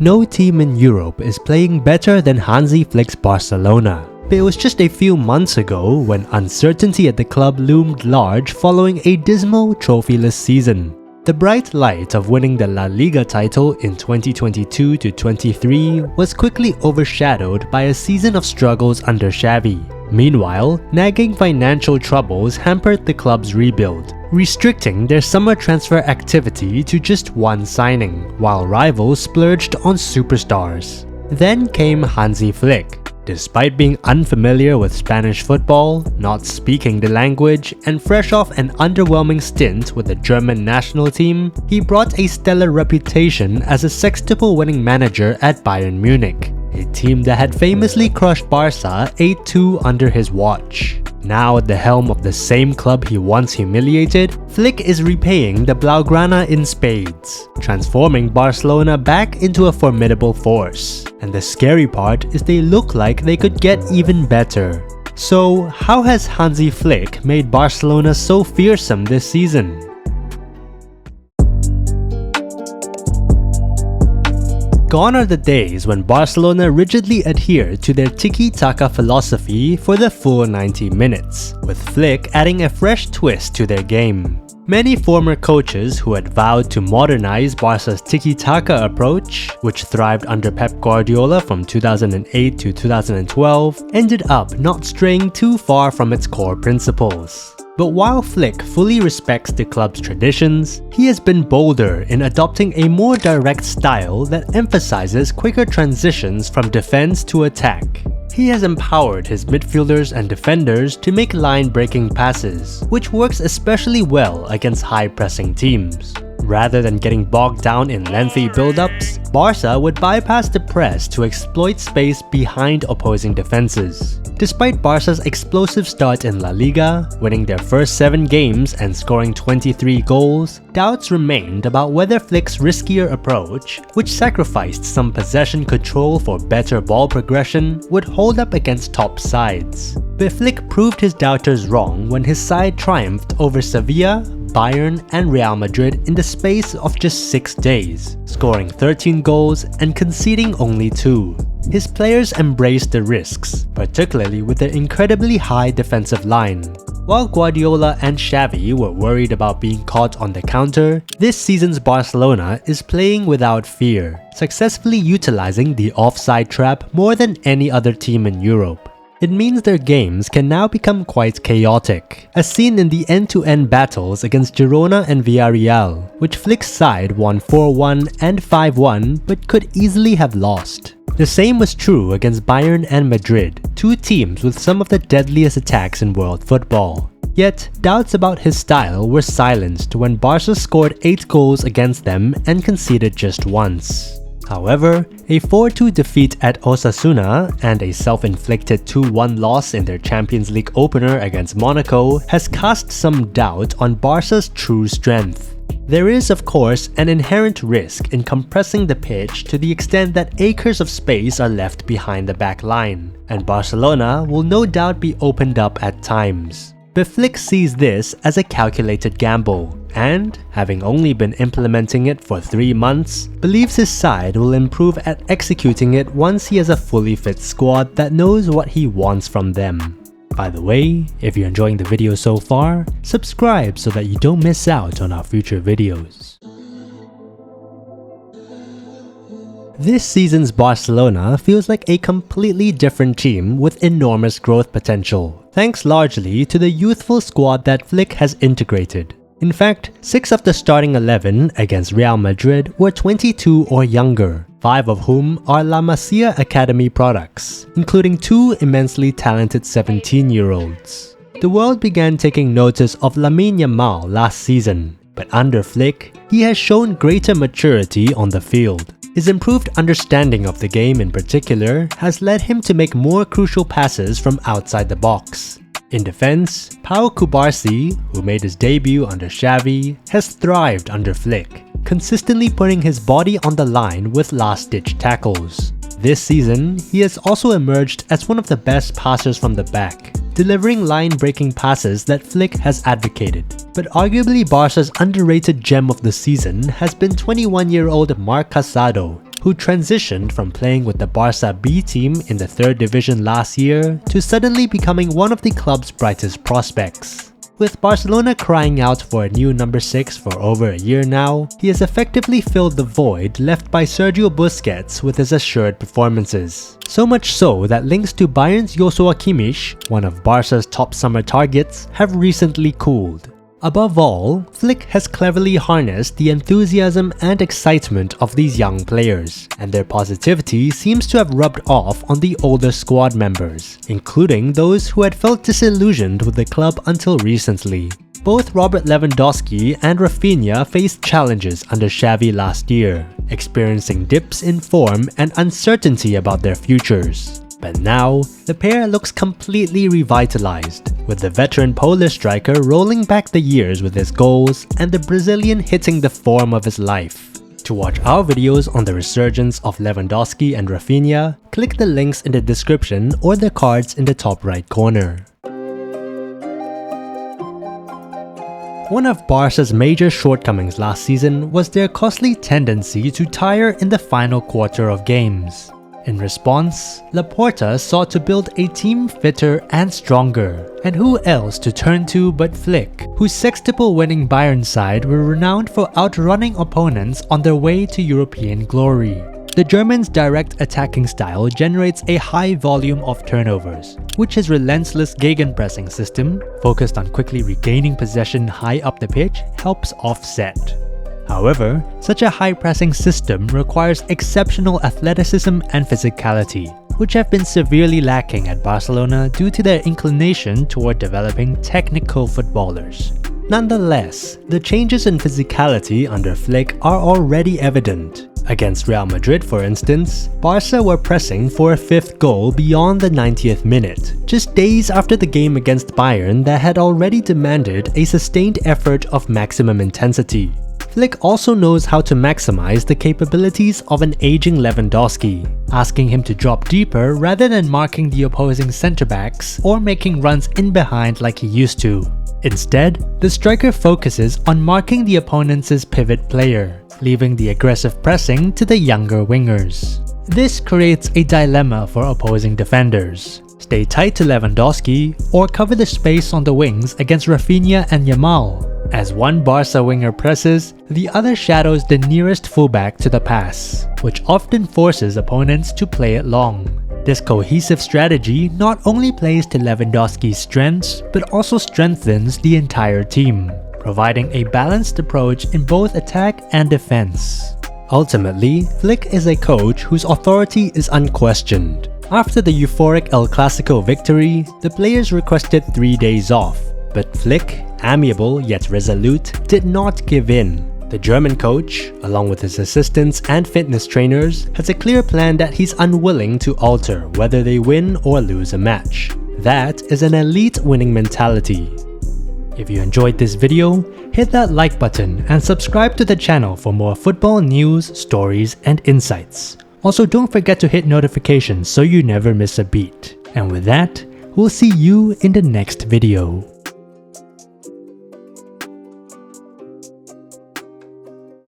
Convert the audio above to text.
No team in Europe is playing better than Hansi Flick's Barcelona. But it was just a few months ago when uncertainty at the club loomed large following a dismal trophyless season. The bright light of winning the La Liga title in 2022-23 was quickly overshadowed by a season of struggles under Xavi. Meanwhile, nagging financial troubles hampered the club's rebuild, restricting their summer transfer activity to just one signing, while rivals splurged on superstars. Then came Hansi Flick. Despite being unfamiliar with Spanish football, not speaking the language, and fresh off an underwhelming stint with the German national team, he brought a stellar reputation as a sextuple winning manager at Bayern Munich, a team that had famously crushed Barca 8-2 under his watch. Now at the helm of the same club he once humiliated, Flick is repaying the Blaugrana in spades, transforming Barcelona back into a formidable force. And the scary part is they look like they could get even better. So how has Hansi Flick made Barcelona so fearsome this season? Gone are the days when Barcelona rigidly adhered to their tiki-taka philosophy for the full 90 minutes, with Flick adding a fresh twist to their game. Many former coaches who had vowed to modernize Barca's tiki-taka approach, which thrived under Pep Guardiola from 2008 to 2012, ended up not straying too far from its core principles. But while Flick fully respects the club's traditions, he has been bolder in adopting a more direct style that emphasizes quicker transitions from defense to attack. He has empowered his midfielders and defenders to make line-breaking passes, which works especially well against high-pressing teams. Rather than getting bogged down in lengthy build-ups, Barca would bypass the press to exploit space behind opposing defenses. Despite Barca's explosive start in La Liga, winning their first 7 games and scoring 23 goals, doubts remained about whether Flick's riskier approach, which sacrificed some possession control for better ball progression, would hold up against top sides. But Flick proved his doubters wrong when his side triumphed over Sevilla, Bayern and Real Madrid in the space of just 6 days, scoring 13 goals and conceding only 2. His players embraced the risks, particularly with their incredibly high defensive line. While Guardiola and Xavi were worried about being caught on the counter, this season's Barcelona is playing without fear, successfully utilizing the offside trap more than any other team in Europe. It means their games can now become quite chaotic, as seen in the end-to-end battles against Girona and Villarreal, which Flick's side won 4-1 and 5-1 but could easily have lost. The same was true against Bayern and Madrid, two teams with some of the deadliest attacks in world football. Yet, doubts about his style were silenced when Barca scored 8 goals against them and conceded just once. However, a 4-2 defeat at Osasuna and a self-inflicted 2-1 loss in their Champions League opener against Monaco has cast some doubt on Barca's true strength. There is, of course, an inherent risk in compressing the pitch to the extent that acres of space are left behind the back line, and Barcelona will no doubt be opened up at times. But Flick sees this as a calculated gamble, and, having only been implementing it for 3 months, believes his side will improve at executing it once he has a fully fit squad that knows what he wants from them. By the way, if you're enjoying the video so far, subscribe so that you don't miss out on our future videos. This season's Barcelona feels like a completely different team with enormous growth potential, thanks largely to the youthful squad that Flick has integrated. In fact, 6 of the starting 11 against Real Madrid were 22 or younger, 5 of whom are La Masia Academy products, including 2 immensely talented 17-year-olds. The world began taking notice of Lamine Yamal last season, but under Flick, he has shown greater maturity on the field. His improved understanding of the game in particular has led him to make more crucial passes from outside the box. In defense, Pau Cubarsí, who made his debut under Xavi, has thrived under Flick, consistently putting his body on the line with last-ditch tackles. This season, he has also emerged as one of the best passers from the back, delivering line-breaking passes that Flick has advocated. But arguably Barca's underrated gem of the season has been 21-year-old Marc Casado, who transitioned from playing with the Barca B team in the 3rd division last year to suddenly becoming one of the club's brightest prospects. With Barcelona crying out for a new number 6 for over a year now, he has effectively filled the void left by Sergio Busquets with his assured performances. So much so that links to Bayern's Joshua Kimmich, one of Barca's top summer targets, have recently cooled. Above all, Flick has cleverly harnessed the enthusiasm and excitement of these young players, and their positivity seems to have rubbed off on the older squad members, including those who had felt disillusioned with the club until recently. Both Robert Lewandowski and Rafinha faced challenges under Xavi last year, experiencing dips in form and uncertainty about their futures. But now, the pair looks completely revitalized, with the veteran Polish striker rolling back the years with his goals and the Brazilian hitting the form of his life. To watch our videos on the resurgence of Lewandowski and Rafinha, click the links in the description or the cards in the top right corner. One of Barca's major shortcomings last season was their costly tendency to tire in the final quarter of games. In response, Laporta sought to build a team fitter and stronger, and who else to turn to but Flick, whose sextuple-winning Bayern side were renowned for outrunning opponents on their way to European glory. The German's direct attacking style generates a high volume of turnovers, which his relentless gegenpressing system, focused on quickly regaining possession high up the pitch, helps offset. However, such a high-pressing system requires exceptional athleticism and physicality, which have been severely lacking at Barcelona due to their inclination toward developing technical footballers. Nonetheless, the changes in physicality under Flick are already evident. Against Real Madrid, for instance, Barca were pressing for a 5th goal beyond the 90th minute, just days after the game against Bayern that had already demanded a sustained effort of maximum intensity. Flick also knows how to maximize the capabilities of an aging Lewandowski, asking him to drop deeper rather than marking the opposing centre-backs or making runs in behind like he used to. Instead, the striker focuses on marking the opponent's pivot player, leaving the aggressive pressing to the younger wingers. This creates a dilemma for opposing defenders. Stay tight to Lewandowski or cover the space on the wings against Rafinha and Yamal. As one Barca winger presses, the other shadows the nearest fullback to the pass, which often forces opponents to play it long. This cohesive strategy not only plays to Lewandowski's strengths, but also strengthens the entire team, providing a balanced approach in both attack and defense. Ultimately, Flick is a coach whose authority is unquestioned. After the euphoric El Clasico victory, the players requested 3 days off, but Flick, amiable yet resolute, did not give in. The German coach, along with his assistants and fitness trainers, has a clear plan that he's unwilling to alter whether they win or lose a match. That is an elite winning mentality. If you enjoyed this video, hit that like button and subscribe to the channel for more football news, stories, and insights. Also, don't forget to hit notifications so you never miss a beat. And with that, we'll see you in the next video.